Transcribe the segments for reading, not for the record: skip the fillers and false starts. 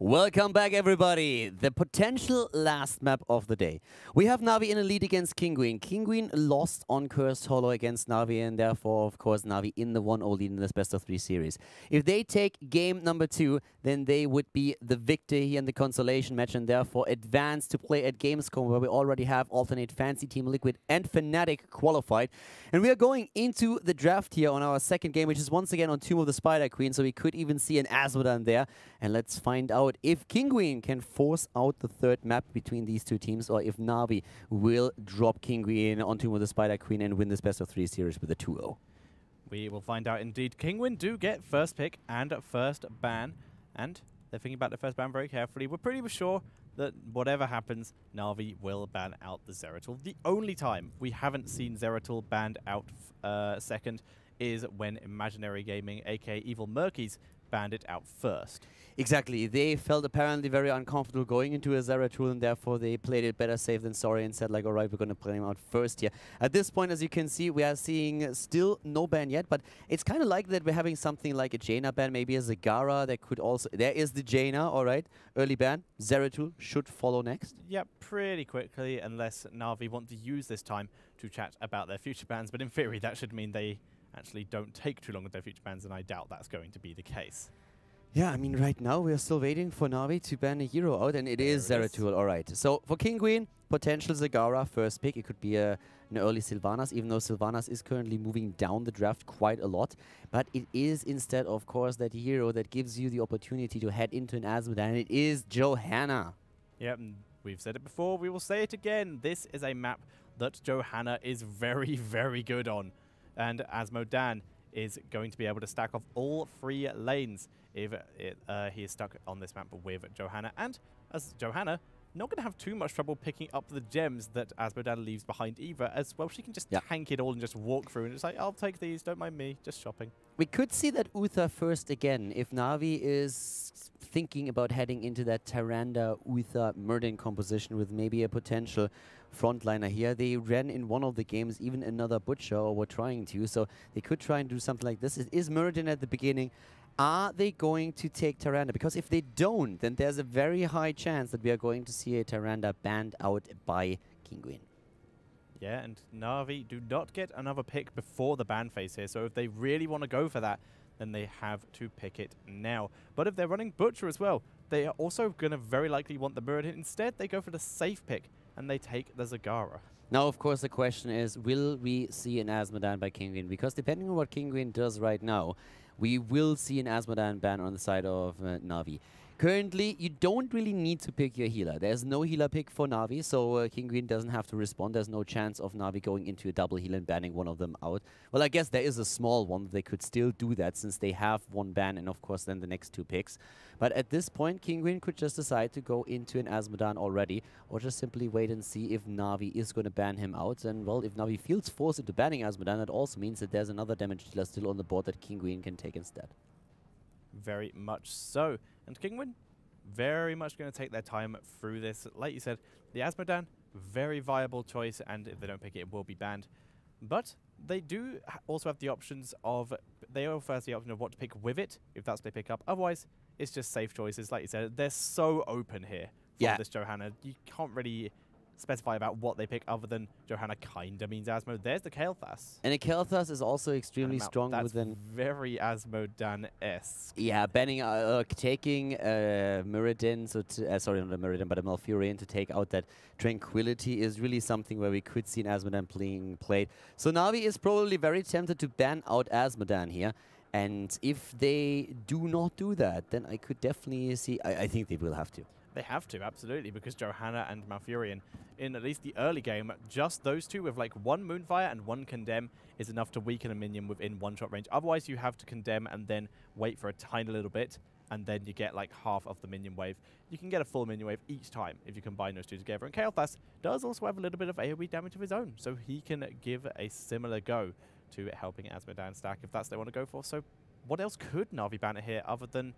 Welcome back, everybody. The potential last map of the day. We have NaVi in a lead against Kinguin. Kinguin lost on Cursed Hollow against NaVi, and therefore, of course, NaVi in the 1-0 lead in this best-of-3 series. If they take game number 2, then they would be the victor here in the consolation match, and therefore advance to play at Gamescom, where we already have alternate Fancy, Team Liquid, and Fnatic qualified. And we are going into the draft here on our second game, which is once again on Tomb of the Spider Queen, so we could even see an Asmodan there. And let's find out if Kinguin can force out the third map between these two teams, or if NaVi will drop Kinguin on Tomb of the Spider Queen and win this best-of-3 series with a 2-0. We will find out indeed. Kinguin do get first pick and first ban, and they're thinking about the first ban very carefully. We're pretty sure that whatever happens, NaVi will ban out the Zeratul. The only time we haven't seen Zeratul banned out second is when Imaginary Gaming, aka Evil Murkies, banned it out first. Exactly. They felt apparently very uncomfortable going into a Zeratul, and therefore they played it better safe than sorry and said, like, all right, we're going to play him out first here. At this point, as you can see, we are seeing still no ban yet, but it's kind of like that we're having something like a Jaina ban, maybe a Zagara that could also... There is the Jaina, all right. Early ban. Zeratul should follow next. Yeah, pretty quickly, unless NaVi want to use this time to chat about their future bans, but in theory, that should mean they actually don't take too long with their future bans, and I doubt that's going to be the case. Yeah, I mean, right now we're still waiting for NaVi to ban a hero out, and it is Zeratul. All right. So for Kinguin, potential Zagara first pick. It could be an early Sylvanas, even though Sylvanas is currently moving down the draft quite a lot. But it is instead, of course, that hero that gives you the opportunity to head into an Asmodan, and it is Johanna. Yep, and we've said it before. We will say it again. This is a map that Johanna is very, very good on. And Asmodan is going to be able to stack off all 3 lanes if he is stuck on this map with Johanna. And as Johanna, not going to have too much trouble picking up the gems that Asmodan leaves behind either, as well. She can just tank it all and just walk through, and it's like, I'll take these, don't mind me, just shopping. We could see that Uther first again if NaVi is thinking about heading into that Tyrande Uther Murden composition with maybe a potential frontliner here. They ran in one of the games even another Butcher, or were trying to, so they could try and do something like this. It is Murden at the beginning. Are they going to take Tyrande? Because if they don't, then there's a very high chance that we are going to see a Tyrande banned out by Kinguin. Yeah, and NaVi do not get another pick before the ban phase here, so if they really want to go for that, then they have to pick it now. But if they're running Butcher as well, they are also going to very likely want the Muradin. Instead, they go for the safe pick, and they take the Zagara. Now, of course, the question is, will we see an Asmodan by Kinguin? Because depending on what Kinguin does right now, we will see an Asmodan ban on the side of NaVi. Currently, you don't really need to pick your healer. There's no healer pick for NaVi, so Kinguin doesn't have to respond. There's no chance of NaVi going into a double heal and banning one of them out. Well, I guess there is a small one. They could still do that since they have one ban and, of course, then the next 2 picks. But at this point, Kinguin could just decide to go into an Asmodan already, or just simply wait and see if NaVi is going to ban him out. And, well, if NaVi feels forced into banning Asmodan, that also means that there's another damage dealer still on the board that Kinguin can take instead. Very much so. And Kinguin, very much going to take their time through this. Like you said, the Asmodan, very viable choice, and if they don't pick it, it will be banned. But they do also have the options of, they also have the option of what to pick with it, if that's what they pick up. Otherwise, it's just safe choices. Like you said, they're so open here for this Johanna. You can't really specify about what they pick other than Johanna kinda means Asmo. There's the Kael'thas. And a Kael'thas is also extremely strong within... very Asmodan-esque. Yeah, banning, taking Muradin, so sorry, not a Muradin, but a Malfurion to take out that Tranquility is really something where we could see an Asmodan being played. So NaVi is probably very tempted to ban out Asmodan here. And if they do not do that, then I could definitely see... I think they will have to. They have to, absolutely, because Johanna and Malfurion, in at least the early game, just those two with like 1 Moonfire and 1 Condemn is enough to weaken a minion within 1-shot range. Otherwise, you have to Condemn and then wait for a tiny little bit, and then you get like half of the minion wave. You can get a full minion wave each time if you combine those two together. And Kael'thas does also have a little bit of AoE damage of his own, so he can give a similar go to helping Asmodan stack if that's what they want to go for. So what else could NaVi ban it here other than...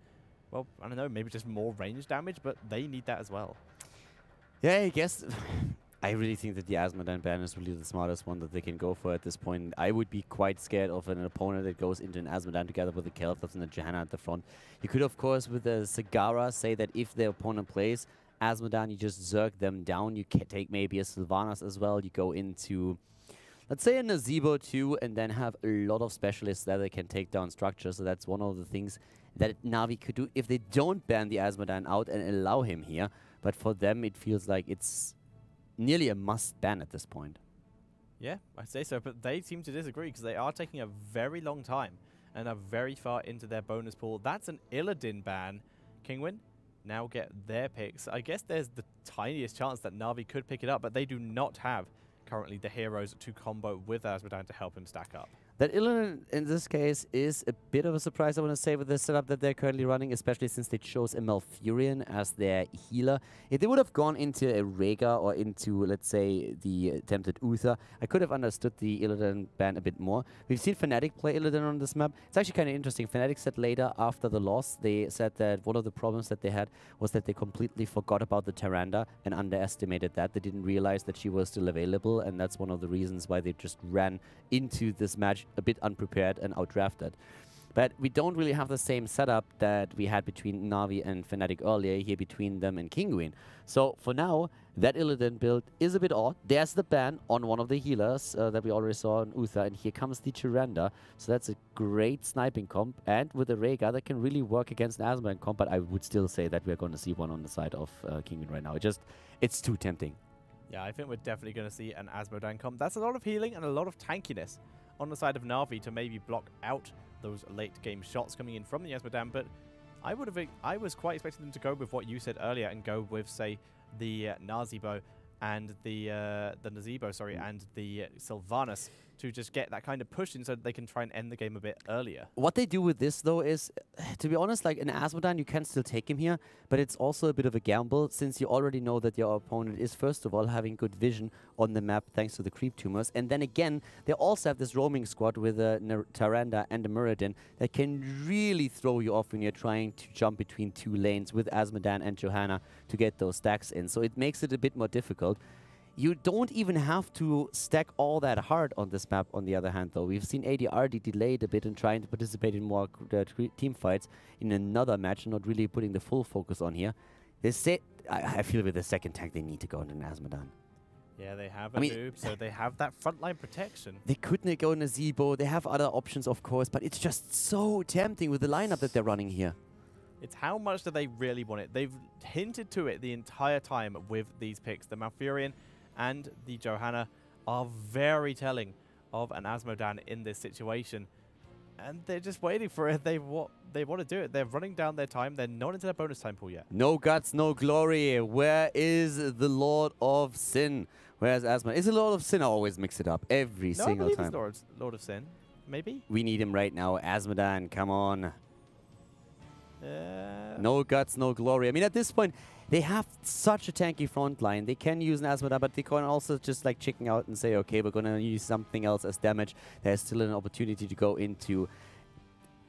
well, I don't know, maybe just more range damage, but they need that as well. Yeah, I guess I really think that the Asmodan ban is really the smartest one that they can go for at this point. I would be quite scared of an opponent that goes into an Asmodan together with a Kael'thas and a Johanna at the front. You could, of course, with a Zagara, say that if the opponent plays Asmodan, you just zerg them down. You can take maybe a Sylvanas as well. You go into, let's say, a Nazeebo too, and then have a lot of specialists that they can take down structures. So that's one of the things that Navi could do if they don't ban the Asmodan out and allow him here. But for them, it feels like it's nearly a must ban at this point. Yeah, I'd say so, but they seem to disagree because they are taking a very long time and are very far into their bonus pool. That's an Illidan ban. Kinguin now get their picks. I guess there's the tiniest chance that Navi could pick it up, but they do not have currently the heroes to combo with Asmodan to help him stack up. That Illidan, in this case, is a bit of a surprise, I want to say, with the setup that they're currently running, especially since they chose a Malfurion as their healer. If they would have gone into a Rhaegar or into, let's say, the attempted Uther, I could have understood the Illidan ban a bit more. We've seen Fnatic play Illidan on this map. It's actually kind of interesting. Fnatic said later, after the loss, they said that one of the problems that they had was that they completely forgot about the Tyrande and underestimated that. They didn't realize that she was still available, and that's one of the reasons why they just ran into this match a bit unprepared and outdrafted. But we don't really have the same setup that we had between Navi and Fnatic earlier here between them and Kinguin. So for now, that Illidan build is a bit odd. There's the ban on one of the healers that we already saw on Uther, and here comes the Tyrande. So that's a great sniping comp, and with a Rhaegar that can really work against an Asmodan comp, but I would still say that we're going to see one on the side of Kinguin right now. It's too tempting. Yeah, I think we're definitely going to see an Asmodan comp. That's a lot of healing and a lot of tankiness on the side of Navi to maybe block out those late game shots coming in from the Asmodan, but I was quite expecting them to go with what you said earlier and go with, say, the Nazeebo and the Nazeebo, sorry, and the Sylvanas to just get that kind of push in so that they can try and end the game a bit earlier. What they do with this, though, is, to be honest, like an Asmodan, you can still take him here, but it's also a bit of a gamble since you already know that your opponent is, first of all, having good vision on the map thanks to the creep tumors. And then again, they also have this roaming squad with a Tyrande and a Muradin that can really throw you off when you're trying to jump between two lanes with Asmodan and Johanna to get those stacks in. So it makes it a bit more difficult. You don't even have to stack all that hard on this map, on the other hand, though. We've seen ADRD delayed a bit and trying to participate in more team fights in another match, not really putting the full focus on here. They say, I feel with the second tank, they need to go into an Asmodan. Yeah, they have a noob, so they have that frontline protection. They couldn't go in a Nazeebo. They have other options, of course, but it's just so tempting with the lineup that they're running here. It's how much do they really want it? They've hinted to it the entire time with these picks. The Malfurion and the Johanna are very telling of an Asmodan in this situation. And they're just waiting for it. They want to do it. They're running down their time. They're not into their bonus time pool yet. No guts, no glory. Where is the Lord of Sin? Where's Asmodan? Is the Lord of Sin? I always mix it up every single time. It's Lord of Sin. Maybe? We need him right now. Asmodan, come on. No guts, no glory. I mean, at this point, they have such a tanky front line. They can use an Asmodan, but they can also just like chicken out and say, okay, we're going to use something else as damage. There's still an opportunity to go into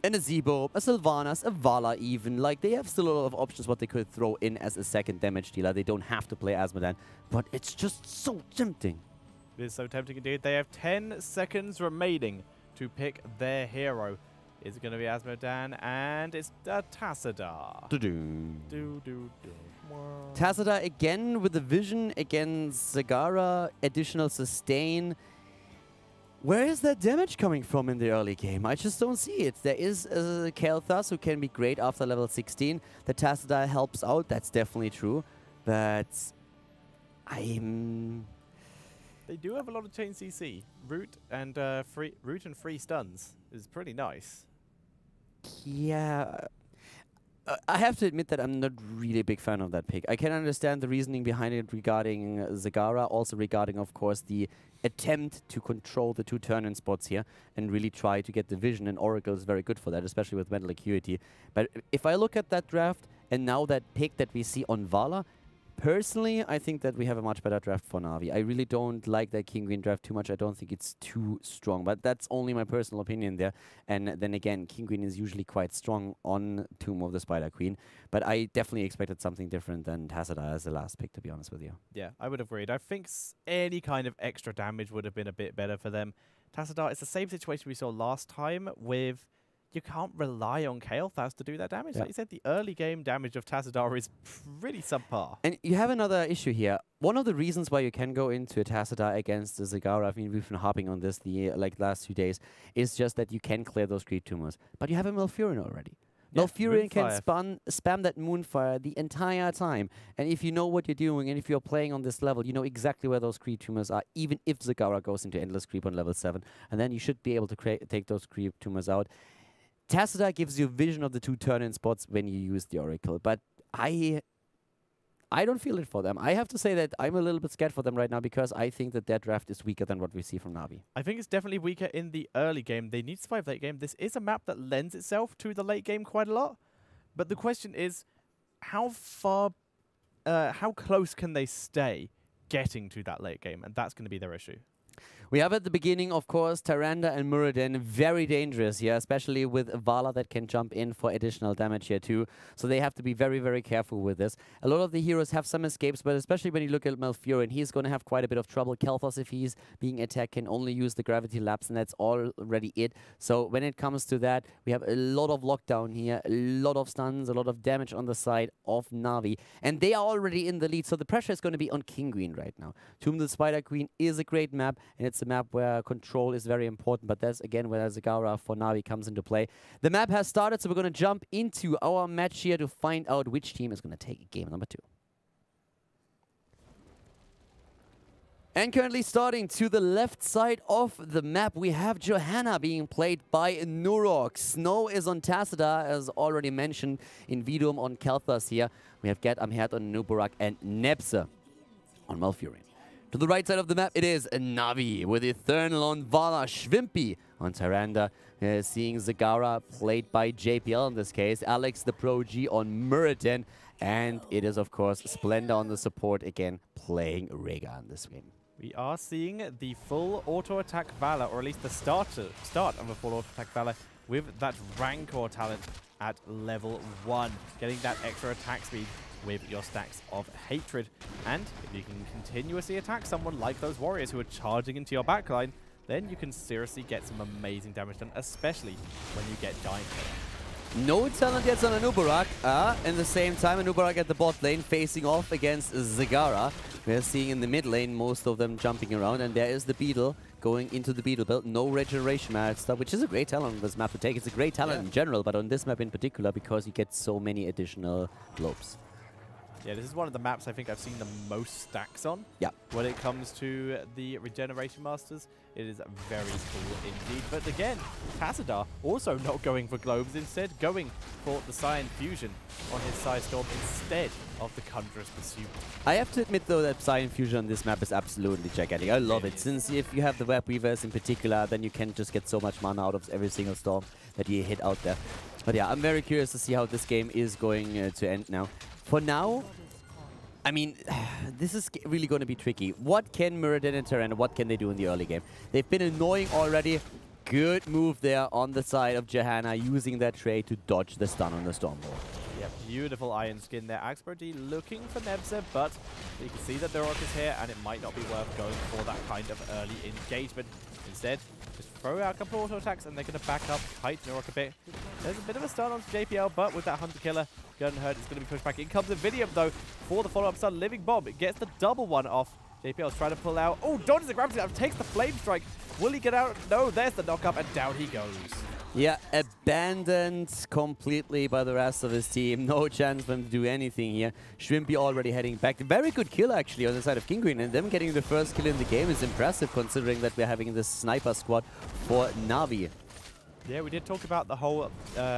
a Nazeebo, a Sylvanas, a Vala even. Like, they have still a lot of options what they could throw in as a second damage dealer. They don't have to play Asmodan, but it's just so tempting. It is so tempting indeed. They have 10 seconds remaining to pick their hero. Is it going to be Asmodan? And it's Tassadar. Tassadar again with the vision against Zagara, additional sustain. Where is that damage coming from in the early game? I just don't see it. There is a Kael'thas who can be great after level 16. The Tassadar helps out, that's definitely true. But they do have a lot of chain CC. Root and free stuns is pretty nice. Yeah, I have to admit that I'm not really a big fan of that pick. I can understand the reasoning behind it regarding Zagara, also regarding, of course, the attempt to control the two turn-in spots here and really try to get the vision, and Oracle is very good for that, especially with Mental Acuity. But if I look at that draft and now that pick that we see on Vala, Personally, I think that we have a much better draft for Na'Vi. I really don't like that Kinguin draft too much. I don't think it's too strong, but that's only my personal opinion there. And then again, Kinguin is usually quite strong on Tomb of the Spider Queen, but I definitely expected something different than Tassadar as the last pick, to be honest with you. Yeah, I would have agreed. I think any kind of extra damage would have been a bit better for them. Tassadar, it's the same situation we saw last time with... You can't rely on Kael'thas to do that damage. Yeah. Like you said, the early game damage of Tassadar is pretty subpar. And you have another issue here. One of the reasons why you can go into a Tassadar against the Zagara, I mean, we've been harping on this the last few days, is just that you can clear those creep tumors. But you have a Malfurion already. Yeah, Malfurion can Moonfire. spam that Moonfire the entire time. And if you know what you're doing, and if you're playing on this level, you know exactly where those creep tumors are, even if Zagara goes into endless creep on level 7. And then you should be able to take those creep tumors out. Tassadar gives you vision of the 2 turn-in spots when you use the Oracle, but I don't feel it for them. I have to say that I'm a little bit scared for them right now because I think that their draft is weaker than what we see from Na'Vi. I think it's definitely weaker in the early game. They need to survive late game. This is a map that lends itself to the late game quite a lot. But the question is, how close can they stay getting to that late game? And that's going to be their issue. We have at the beginning, of course, Tyrande and Muradin, very dangerous here, especially with Vala that can jump in for additional damage here too. So they have to be very, very careful with this. A lot of the heroes have some escapes, but especially when you look at Malfurion, he's going to have quite a bit of trouble. Kael'thas, if he's being attacked, can only use the Gravity Lapse, and that's already it. So when it comes to that, we have a lot of lockdown here, a lot of stuns, a lot of damage on the side of Na'Vi. And they are already in the lead, so the pressure is going to be on Kinguin right now. Tomb of the Spider Queen is a great map, and it's a map where control is very important, but that's again where Zagara for Na'Vi comes into play. The map has started, so we're going to jump into our match here to find out which team is going to take game number 2. And currently starting to the left side of the map, we have Johanna being played by Nurok. Snow is on Tassadar, as already mentioned, in Vidum on Kael'thas here. We have Get Amherd on Nubarak and Nebse on Malfurion. To the right side of the map, it is Na'Vi with Eternal on Vala, Shwimpy on Tyrande, seeing Zagara played by JPL in this case, Alex the Pro G on Muradin, and it is of course Splendor on the support again, playing Rega in this game. We are seeing the full auto-attack Vala, or at least the start of a full auto-attack Vala with that Rancor talent at level 1, getting that extra attack speed with your stacks of hatred. And if you can continuously attack someone like those warriors who are charging into your backline, then you can seriously get some amazing damage done, especially when you get Giant Killer. No talent yet on Anubarak. In the same time, Anubarak at the bot lane facing off against Zagara. We're seeing in the mid lane most of them jumping around, and there is the Beetle going into the Beetle build. No regeneration stuff, which is a great talent on this map to take. It's a great talent in general, but on this map in particular because you get so many additional globes. Yeah, this is one of the maps I think I've seen the most stacks on. Yeah. When it comes to the Regeneration Masters, it is very cool indeed. But again, Tassadar also not going for globes, instead going for the Cyan Fusion on his Psy Storm instead of the Conjurer's Pursuit. I have to admit though that Cyan Fusion on this map is absolutely gigantic. I love it, since if you have the Web Weavers in particular, then you can just get so much mana out of every single storm that you hit out there. But yeah, I'm very curious to see how this game is going to end now. For now, I mean, this is really going to be tricky. What can Muradin and Tyrande, what can they do in the early game? They've been annoying already. Good move there on the side of Johanna, using that trade to dodge the stun on the Stormlord. Yeah, beautiful Iron Skin there. Axpro-D looking for Nebse, but you can see that the Rock is here, and it might not be worth going for that kind of early engagement. Instead, just throw out a couple auto attacks, and they're going to back up, height Nurok a bit. There's a bit of a stun onto JPL, but with that Hunter Killer, Gunherd is going to be pushed back. In comes Avidium, though, for the follow-up stun. Living Bomb, it gets the double one off. JPL's trying to pull out. Oh, dodges the gravity, takes the Flame Strike. Will he get out? No, there's the knock-up, and down he goes. Yeah, abandoned completely by the rest of his team. No chance for him to do anything here. Shwimpy already heading back. Very good kill, actually, on the side of Kinguin. And them getting the first kill in the game is impressive, considering that we're having this sniper squad for Na'Vi. Yeah, we did talk about the whole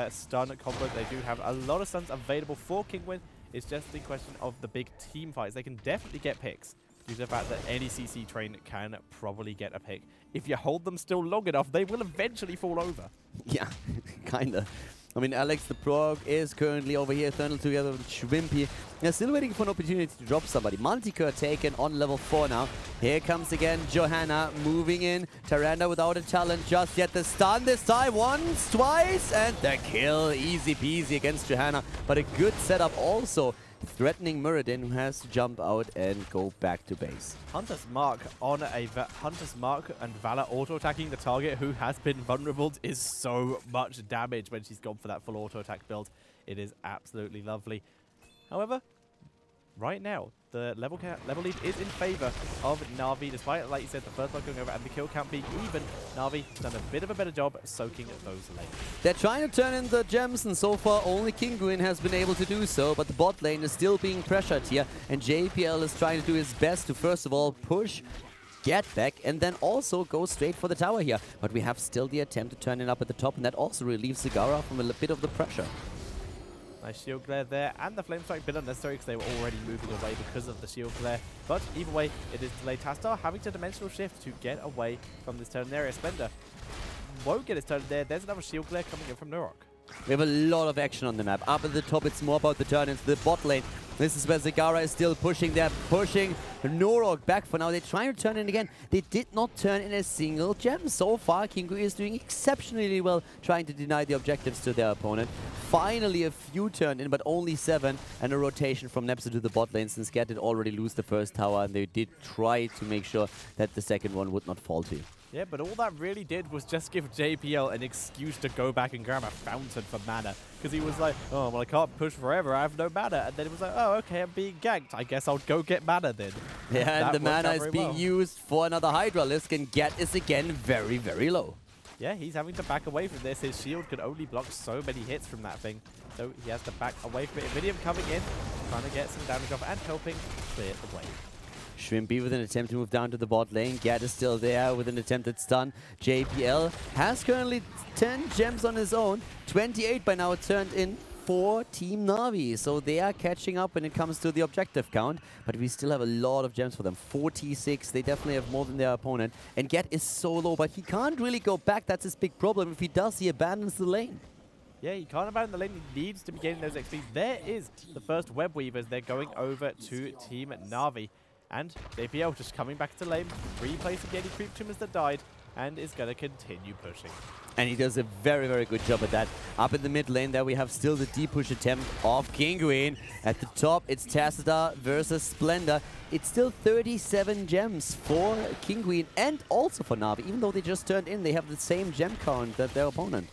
stun combo. They do have a lot of stuns available for Kinguin. It's just the question of the big team fights. They can definitely get picks, due to the fact that any CC train can probably get a pick. If you hold them still long enough, they will eventually fall over. Yeah, kinda. I mean, Alex the Prog is currently over here, Eternal together with Schwimpy. They're still waiting for an opportunity to drop somebody. Manticore taken on level 4 now. Here comes again Johanna moving in. Tyrande without a talent just yet. The stun this time, once, twice, and the kill. Easy peasy against Johanna. But a good setup also. Threatening Muradin, who has to jump out and go back to base. Hunter's Mark on a Hunter's Mark and Valor auto-attacking the target who has been vulnerable is so much damage when she's gone for that full auto-attack build. It is absolutely lovely. However, right now, the level lead is in favor of Na'Vi, despite, like you said, the first block going over and the kill count being even. Na'Vi has done a bit of a better job soaking those lanes. They're trying to turn in the gems, and so far only Kinguin has been able to do so, but the bot lane is still being pressured here, and JPL is trying to do his best to first of all push, get back, and then also go straight for the tower here. But we have still the attempt to turn it up at the top, and that also relieves Zagara from a bit of the pressure. Nice shield glare there, and the flame strike a bit unnecessary because they were already moving away because of the shield glare. But either way, it is delayed. Tastar having to dimensional shift to get away from this turn area. Splendor won't get his turn there. There's another shield glare coming in from Nurok. We have a lot of action on the map. Up at the top, it's more about the turn into the bot lane. This is where Zagara is still pushing. They're pushing Nurok back for now. They're trying to turn in again. They did not turn in a single gem. So far, Kingu is doing exceptionally well, trying to deny the objectives to their opponent. Finally, a few turned in, but only 7. And a rotation from Nepsa to the bot lane, since Gat did already lose the first tower. And they did try to make sure that the second one would not fall to. Yeah, but all that really did was just give JPL an excuse to go back and grab a fountain for mana. Because he was like, oh, well, I can't push forever, I have no mana. And then it was like, oh, okay, I'm being ganked. I guess I'll go get mana then. Yeah, and the mana is being used for another Hydralisk, and Gat is again very, very low. Yeah, he's having to back away from this. His shield can only block so many hits from that thing. So he has to back away from it. Iridium coming in, trying to get some damage off and helping clear the way. Shrimpy with an attempt to move down to the bot lane. Gat is still there with an attempted stun. JPL has currently 10 gems on his own. 28 by now turned in for Team Na'Vi. So they are catching up when it comes to the objective count. But we still have a lot of gems for them. 46. They definitely have more than their opponent. And Gat is so low, but he can't really go back. That's his big problem. If he does, he abandons the lane. Yeah, he can't abandon the lane. He needs to be gaining those XP. There is the first Web Weavers. They're going over to Team Na'Vi. And JPL just coming back to lane, replacing any creep tumors that died, and is going to continue pushing. And he does a very, very good job at that. Up in the mid lane there we have still the deep push attempt of Kinguin. At the top it's Tassadar versus Splendor. It's still 37 gems for Kinguin and also for Na'Vi. Even though they just turned in, they have the same gem count that their opponent.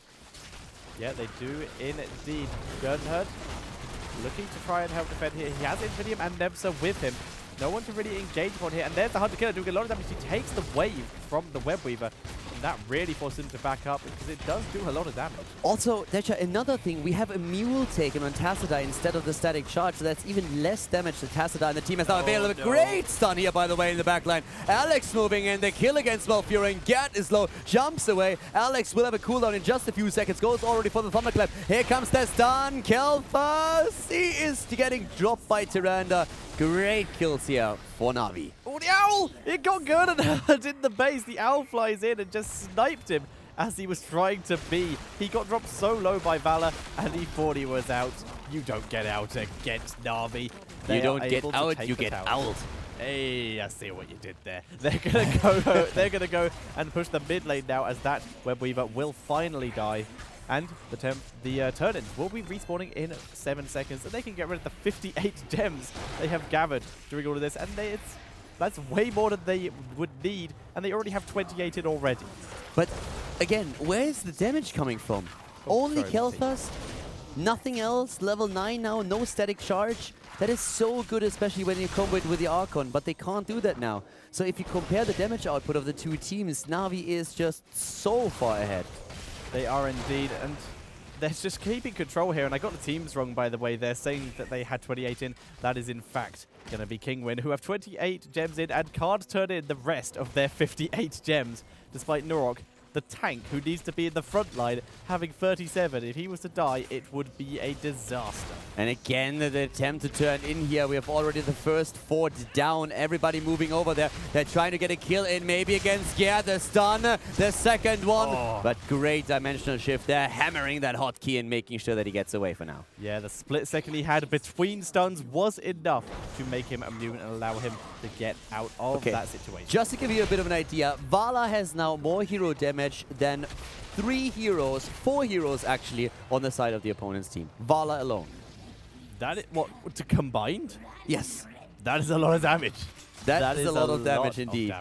Yeah, they do indeed. Gernhard looking to try and help defend here. He has Infinium and Nebsa with him. No one to really engage upon here. And there's the Hunter Killer doing a lot of damage. He takes the wave from the Web Weaver. And that really forces him to back up because it does do a lot of damage. Also, Decha, another thing, we have a Mule taken on Tassadar instead of the static charge, so that's even less damage to Tassadar, and the team has now available. No. Great stun here, by the way, in the backline. Alex moving in, the kill against Malfurion. Gat is low, jumps away. Alex will have a cooldown in just a few seconds, goes already for the Thunderclap. Here comes the stun, Kel'Thas. He is getting dropped by Tyrande. Great kills here for Na'Vi. Oh, the owl! It got Gernhard in the base. The owl flies in and just sniped him as he was trying to be. He got dropped so low by Valor, and he thought he was out. You don't get out against Na'Vi. You don't get out, you get owled. Hey, I see what you did there. They're gonna go. They're gonna go and push the mid lane now, as that Web Weaver will finally die. And the turn-ins will be respawning in 7 seconds, and they can get rid of the 58 gems they have gathered during all of this. And that's way more than they would need, and they already have 28 in already. But again, where is the damage coming from? Only Kel'Thas, nothing else. Level 9 now, no static charge. That is so good, especially when you combo it with the Archon, but they can't do that now. So if you compare the damage output of the two teams, Na'Vi is just so far ahead. They are indeed, and they're just keeping control here. And I got the teams wrong, by the way. They're saying that they had 28 in. That is, in fact, going to be Kinguin, who have 28 gems in and can't turn in the rest of their 58 gems, despite Nurok the tank who needs to be in the front line, having 37. If he was to die, it would be a disaster. And again, the attempt to turn in here. We have already the first fort down. Everybody moving over there. They're trying to get a kill in, maybe against the stun, the second one. Oh. But great dimensional shift. They're hammering that hotkey and making sure that he gets away for now. Yeah, the split second he had between stuns was enough to make him immune and allow him to get out of that situation. Just to give you a bit of an idea, Vala has now more hero damage than 4 heroes actually, on the side of the opponent's team. Vala alone. That is what, to combined? Yes. That is a lot of damage. That is a lot of damage indeed.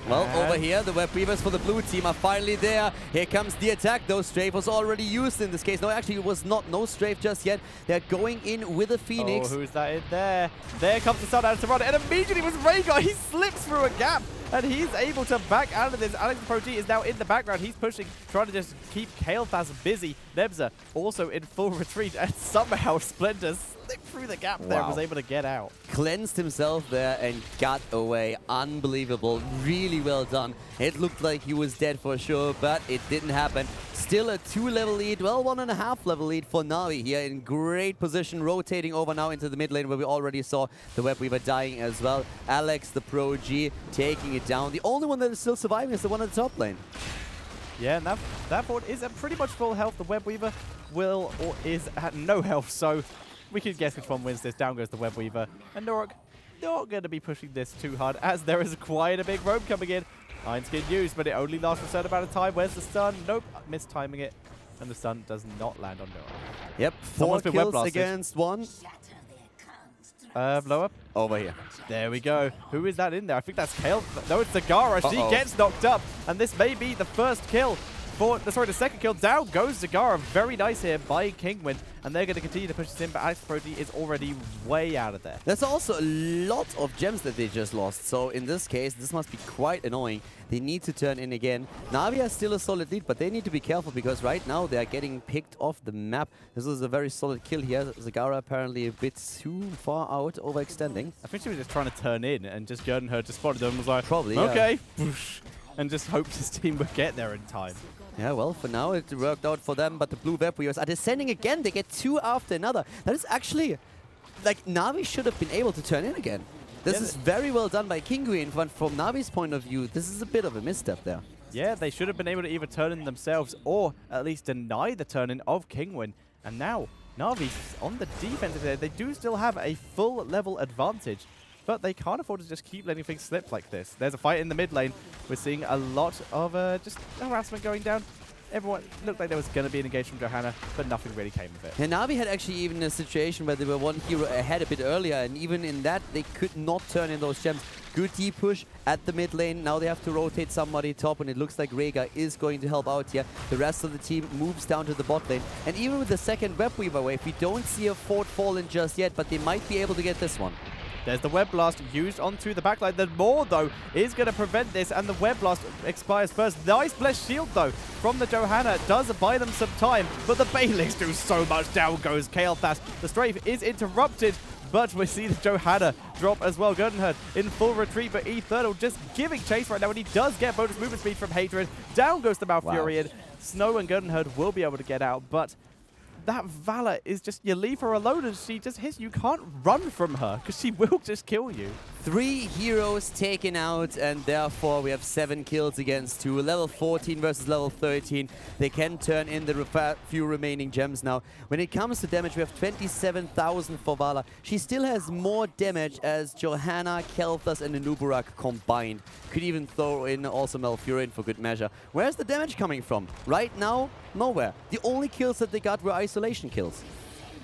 Well, over here, the Web Weavers for the blue team are finally there. Here comes the attack. Though Strafe was already used in this case. No, actually, it was not. No Strafe just yet. They're going in with a Phoenix. Oh, who's that in there? There comes the Sun out to run it. And immediately with Rhaegar, he slips through a gap. And he's able to back out of this. Alex Pro G is now in the background. He's pushing, trying to just keep Kael'thas busy. Nebza also in full retreat. And somehow Splinter slipped through the gap there and was able to get out. Cleansed himself there and got away. Unbelievable. Really well done. It looked like he was dead for sure, but it didn't happen. Still a 2-level lead. Well, 1.5 level lead for Navi here in great position. Rotating over now into the mid lane where we already saw the Web Weaver dying as well. Alex, the Pro G, taking it down. The only one that is still surviving is the one at the top lane. Yeah, and that board is at pretty much full health. The Web Weaver is at no health, so we can guess which one wins this. Down goes the Web Weaver. And Norok not going to be pushing this too hard, as there is quite a big roam coming in. Iron Skin used, but it only lasts for a certain amount of time. Where's the stun? Nope, mistiming it. And the stun does not land on Norok. Yep, 4 kills against 1. Blow up. Over here. There we go. Who is that in there? I think that's Kale. No, it's Zagara. She gets knocked up. And this may be the first kill. The second kill. Down goes Zagara. Very nice here by Kinguin. And they're going to continue to push this in, but Alex Pro G is already way out of there. There's also a lot of gems that they just lost. So in this case, this must be quite annoying. They need to turn in again. Navi has still a solid lead, but they need to be careful because right now they're getting picked off the map. This is a very solid kill here. Zagara apparently a bit too far out, overextending. I think she was just trying to turn in and just Gurdenherd just spotted them and was like, probably, okay. Yeah. And just hoped his team would get there in time. Yeah, well, for now it worked out for them, but the blue Web Weavers are descending again. They get 2 after another. That is actually, like, Navi should have been able to turn in again. This is very well done by Kinguin, but from Navi's point of view, this is a bit of a misstep there. Yeah, they should have been able to either turn in themselves or at least deny the turn-in of Kinguin. And now, Navi's on the defensive there. They do still have a full level advantage, but they can't afford to just keep letting things slip like this. There's a fight in the mid lane. We're seeing a lot of just harassment going down. Everyone looked like there was going to be an engagement from Johanna, but nothing really came of it. And Navi had actually even a situation where they were 1 hero ahead a bit earlier, and even in that, they could not turn in those gems. Good deep push at the mid lane. Now they have to rotate somebody top, and it looks like Rhaegar is going to help out here. The rest of the team moves down to the bot lane. And even with the second Web Weaver wave, we don't see a fort fallen just yet, but they might be able to get this one. There's the Web Blast used onto the backline. The Maw, though, is going to prevent this, and the Web Blast expires first. Nice Blessed Shield, though, from the Johanna. Does buy them some time, but the Baelix do so much. Down goes Kael'thas. The strafe is interrupted, but we see the Johanna drop as well. Gurdenherd in full retreat, but Eternal just giving chase right now, and he does get bonus movement speed from Hatred. Down goes the Malfurion. Wow. Snow and Gurdenherd will be able to get out, but that Vala is just, you leave her alone and she just hits. You can't run from her because she will just kill you. 3 heroes taken out, and therefore we have 7 kills against 2. Level 14 versus level 13. They can turn in the few remaining gems now. When it comes to damage, we have 27,000 for Vala. She still has more damage as Johanna, Kael'thas, and Anubarak combined. Could even throw in also Malfurion for good measure. Where's the damage coming from? Right now, nowhere. The only kills that they got were isolation kills.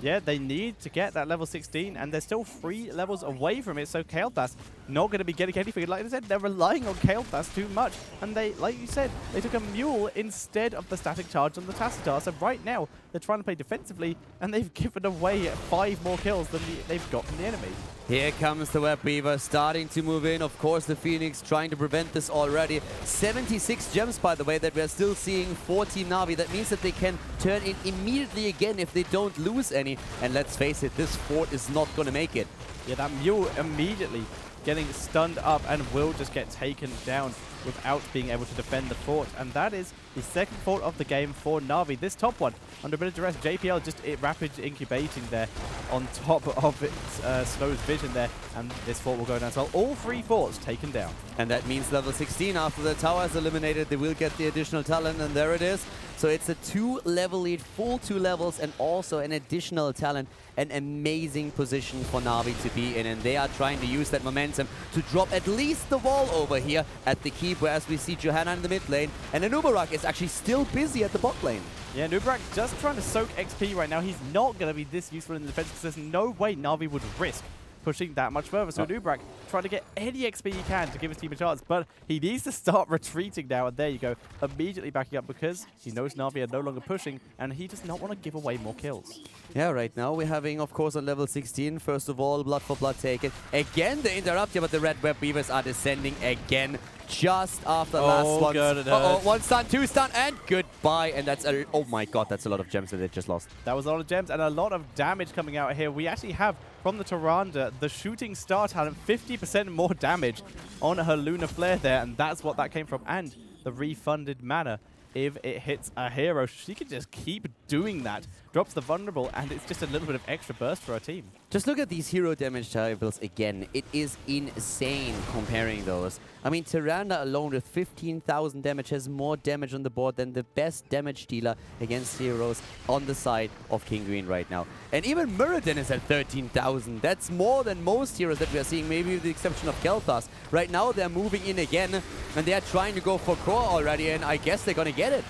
Yeah, they need to get that level 16, and they're still 3 levels away from it, so Kael'thas not going to be getting anything. Like I said, they're relying on Kael'thas too much, and they, like you said, they took a Mule instead of the static charge on the Tassadar, so right now they're trying to play defensively, and they've given away 5 more kills than they've got from the enemy. Here comes the Web Weaver starting to move in. Of course, the Phoenix trying to prevent this already. 76 gems, by the way, that we're still seeing for Team Navi. That means that they can turn in immediately again if they don't lose any. And let's face it, this fort is not going to make it. Yeah, that Mule immediately getting stunned up and will just get taken down. without being able to defend the fort. And that is the second fort of the game for Navi. This top one, under a bit of duress, JPL just rapid incubating there on top of its Snow's vision there. And this fort will go down as well. All 3 forts taken down. And that means level 16, after the tower is eliminated, they will get the additional talent, and there it is. So it's a 2-level lead, full 2 levels, and also an additional talent. An amazing position for Navi to be in, and they are trying to use that momentum to drop at least the wall over here at the keep, whereas we see Johanna in the mid lane, and Anubarak is actually still busy at the bot lane. Yeah, Nubarak just trying to soak XP right now. He's not going to be this useful in the defense because there's no way Navi would risk pushing that much further. So Nubarak trying to get any XP he can to give his team a chance, but he needs to start retreating now, and there you go, immediately backing up because he knows Navi are no longer pushing, and he does not want to give away more kills. Yeah, right now we're having, of course, on level 16, first of all, blood for blood taken. Again, the interrupt here, but the red web weavers are descending again just after last one. Uh-oh, 1 stun, 2 stun, and goodbye. And that's a, oh my god, that's a lot of gems that they just lost. That was a lot of gems and a lot of damage coming out here. We actually have, from the Tyrande, the shooting star talent, 50% more damage on her Lunar Flare there, and that's what that came from. And the refunded mana, if it hits a hero, she can just keep doing that. Drops the vulnerable, and it's just a little bit of extra burst for our team. Just look at these hero damage tables again. It is insane comparing those. I mean, Tyrande alone with 15,000 damage has more damage on the board than the best damage dealer against heroes on the side of Kinguin right now. And even Muradin is at 13,000. That's more than most heroes that we are seeing, maybe with the exception of Kel'Thas. Right now, they're moving in again, and they're trying to go for core already, and I guess they're going to get it.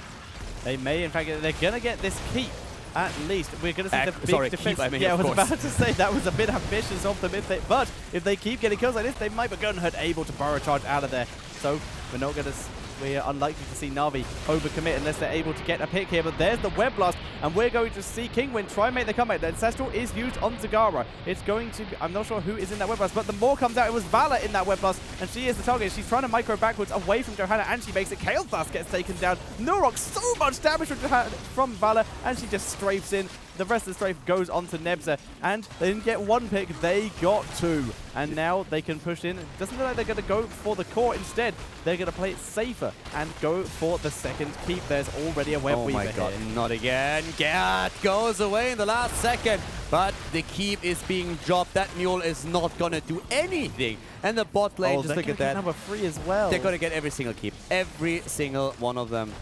They may, in fact, they're going to get this keep. At least we're going to see the big defense. Keep, I mean, yeah, I was course. about to say that was a bit ambitious of them, but if they keep getting kills like this, they might be able to burrow charge out of there. So we're not going to. We're unlikely to see Navi overcommit unless they're able to get a pick here. But there's the Web Blast, and we're going to see Kinguin try and make the comeback. The Ancestral is used on Zagara. It's going to be, I'm not sure who is in that Web Blast, but the more comes out. It was Vala in that Web Blast, and she is the target. She's trying to micro backwards away from Johanna, and she makes it. Kael'thas gets taken down. Nurok, so much damage from Vala, and she just strafes in. The rest of the strafe goes on to Nebza, and they didn't get 1 pick, they got 2. And now they can push in. It doesn't look like they're going to go for the core. Instead, they're going to play it safer and go for the second keep. There's already a web weaver here. Oh my god, not again. Gerd goes away in the last second, but the keep is being dropped. That mule is not going to do anything. And the bot lane, just look at that. Number 3 as well. They're going to get every single keep. Every single one of them.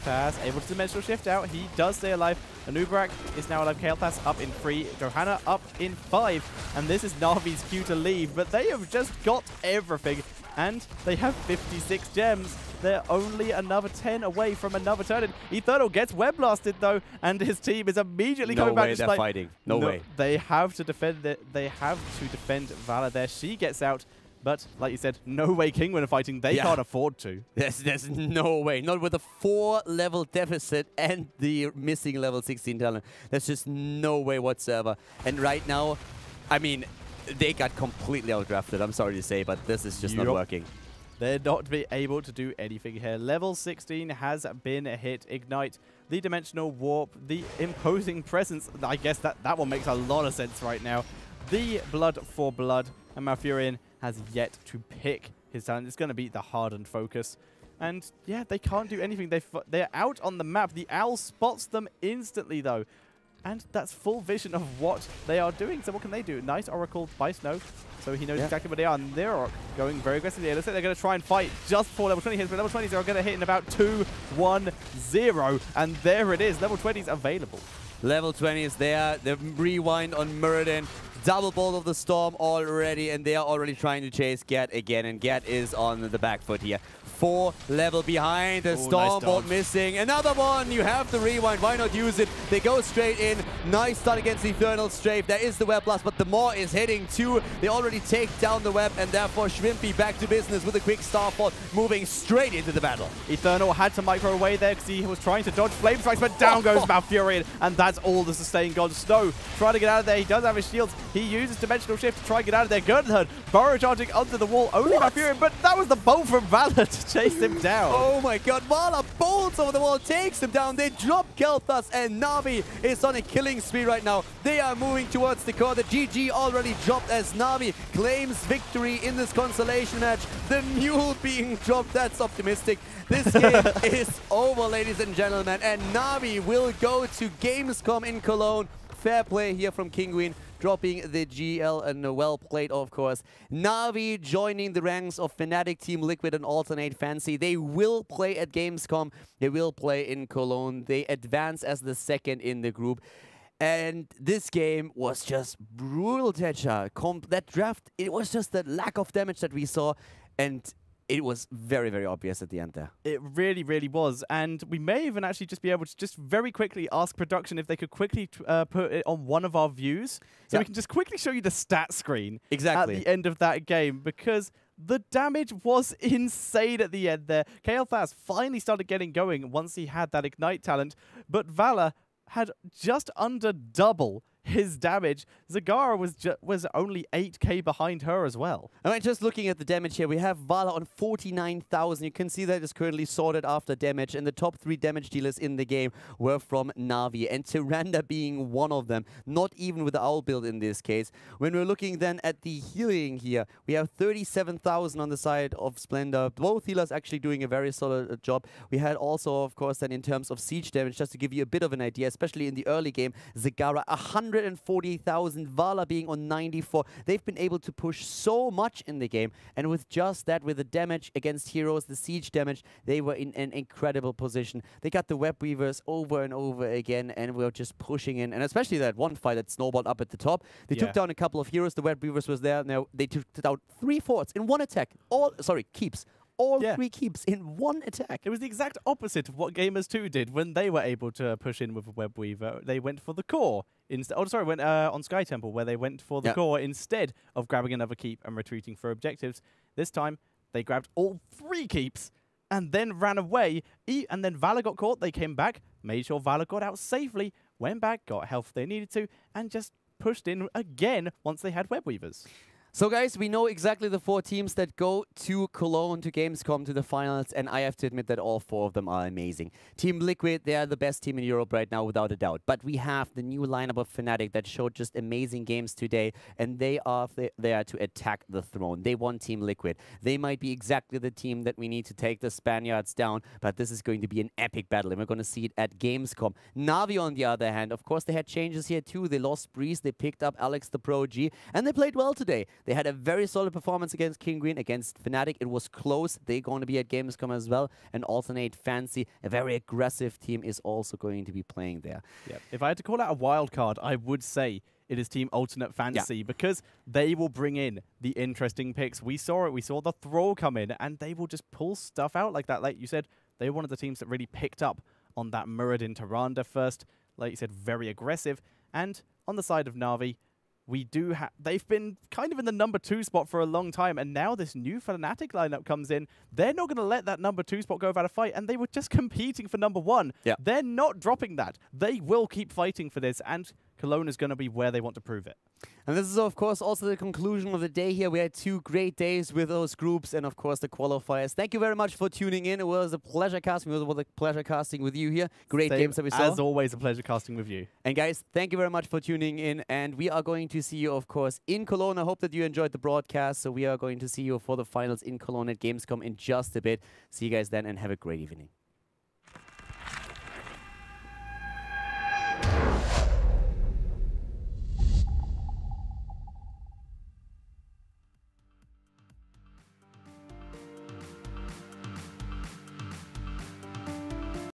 Pass, able to dimensional shift out. He does stay alive. Anubarak is now alive. Kael'thas up in 3. Johanna up in 5. And this is Navi's cue to leave. But they have just got everything. And they have 56 gems. They're only another 10 away from another turn. Eternal gets web blasted though, and his team is immediately coming back. No way they're fighting. No way. They have to defend it. They have to defend Vala there. She gets out. But, like you said, no way Kinguin are fighting. They can't afford to. There's no way. Not with a 4-level deficit and the missing level 16 talent. There's just no way whatsoever. And right now, I mean, they got completely outdrafted. I'm sorry to say, but this is just not working. They're not be able to do anything here. Level 16 has been a hit. Ignite, the Dimensional Warp, the Imposing Presence. I guess that one makes a lot of sense right now. The Blood for Blood, and Malfurion has yet to pick his talent. It's going to be the Hardened Focus. And yeah, they can't do anything. They're out on the map. The Owl spots them instantly though. And that's full vision of what they are doing. So what can they do? Nice Oracle by Snow. So he knows exactly where they are. And they're going very aggressively. It looks like they're going to try and fight just before level 20 hits. But level 20s are going to hit in about 2-1-0. And there it is. Level 20s available. Level 20 is there. The rewind on Muradin. Double Bolt of the Storm already, and they are already trying to chase Gerd again, and Gerd is on the back foot here. 4 level behind, the Storm Bolt missing. Another one, you have the rewind, why not use it? They go straight in, nice start against Eternal Strafe. There is the Web Blast, but the Maw is hitting too. They already take down the web, and therefore Shrimpy back to business with a quick Starfall, moving straight into the battle. Eternal had to micro away there because he was trying to dodge Flame Strikes, but down goes Malfurion, and that's all the sustain gone. Snow trying to get out of there, he does have his shields. He uses Dimensional Shift to try and get out of there. Gurnherd burrow charging under the wall. Only Malfurion, but that was the bolt from Valor to chase him down. Oh my god, Valor bolts over the wall, takes him down. They drop Kel'Thas, and Navi is on a killing spree right now. They are moving towards the core. The GG already dropped as Navi claims victory in this consolation match. The mule being dropped, that's optimistic. This game is over, ladies and gentlemen, and Navi will go to Gamescom in Cologne. Fair play here from Kinguin, dropping the GL, and well played, of course. Navi joining the ranks of Fnatic, Team Liquid, and Alternate Fancy. They will play at Gamescom. They will play in Cologne. They advance as the second in the group. And this game was just brutal, Techa. That draft, it was just the lack of damage that we saw, and it was very, very obvious at the end there. It really, really was. And we may even actually just be able to just very quickly ask production if they could quickly put it on one of our views. So we can just quickly show you the stat screen at the end of that game, because the damage was insane at the end there. Kel'Thas finally started getting going once he had that Ignite talent, but Valor had just under double his damage. Zagara was only 8k behind her as well. I mean, just looking at the damage here, we have Valor on 49,000. You can see that it's currently sorted after damage, and the top 3 damage dealers in the game were from Navi, and Tyrande being one of them, not even with the Owl build in this case. When we're looking then at the healing here, we have 37,000 on the side of Splendor. Both healers actually doing a very solid job. We had also, of course, then in terms of siege damage, just to give you a bit of an idea, especially in the early game, Zagara 140,000, Valor being on 94. They've been able to push so much in the game, and with just that, with the damage against heroes, the siege damage, they were in an incredible position. They got the Web Weavers over and over again, and were just pushing in, and especially that one fight that snowballed up at the top. They took down a couple of heroes, the Web Weavers was there. Now they took down 3 forts in one attack. Keeps. All 3 keeps in one attack. It was the exact opposite of what Gamers 2 did when they were able to push in with a Web Weaver. They went for the core instead. Oh, sorry, went on Sky Temple, where they went for the core instead of grabbing another keep and retreating for objectives. This time, they grabbed all 3 keeps and then ran away. And then Valor got caught. They came back, made sure Valor got out safely, went back, got health they needed to, and just pushed in again once they had Web Weavers. So guys, we know exactly the 4 teams that go to Cologne, to Gamescom, to the finals, and I have to admit that all 4 of them are amazing. Team Liquid, they are the best team in Europe right now, without a doubt. But we have the new lineup of Fnatic that showed just amazing games today, and they are there to attack the throne. They want Team Liquid. They might be exactly the team that we need to take the Spaniards down, but this is going to be an epic battle, and we're going to see it at Gamescom. Navi, on the other hand, of course, they had changes here too. They lost Breeze, they picked up Alex the Pro G, and they played well today. They had a very solid performance against Kinguin, against Fnatic. It was close. They're going to be at Gamescom as well. And Alternate Fancy, a very aggressive team, is also going to be playing there. Yeah. If I had to call out a wild card, I would say it is Team Alternate Fantasy, because they will bring in the interesting picks. We saw it. We saw the Thrall come in, and they will just pull stuff out like that. Like you said, they were one of the teams that really picked up on that Muradin Tyrande first. Like you said, very aggressive. And on the side of Navi, they've been kind of in the number 2 spot for a long time, and now this new Fnatic lineup comes in. They're not going to let that number 2 spot go without a fight, and they were just competing for number 1. Yeah. They're not dropping that. They will keep fighting for this, and Cologne is going to be where they want to prove it. And this is, of course, also the conclusion of the day here. We had 2 great days with those groups and, of course, the qualifiers. Thank you very much for tuning in. It was a pleasure casting. It was a pleasure casting with you here. Great games that we saw. As always, a pleasure casting with you. And, guys, thank you very much for tuning in. And we are going to see you, of course, in Cologne. I hope that you enjoyed the broadcast. So we are going to see you for the finals in Cologne at Gamescom in just a bit. See you guys then, and have a great evening.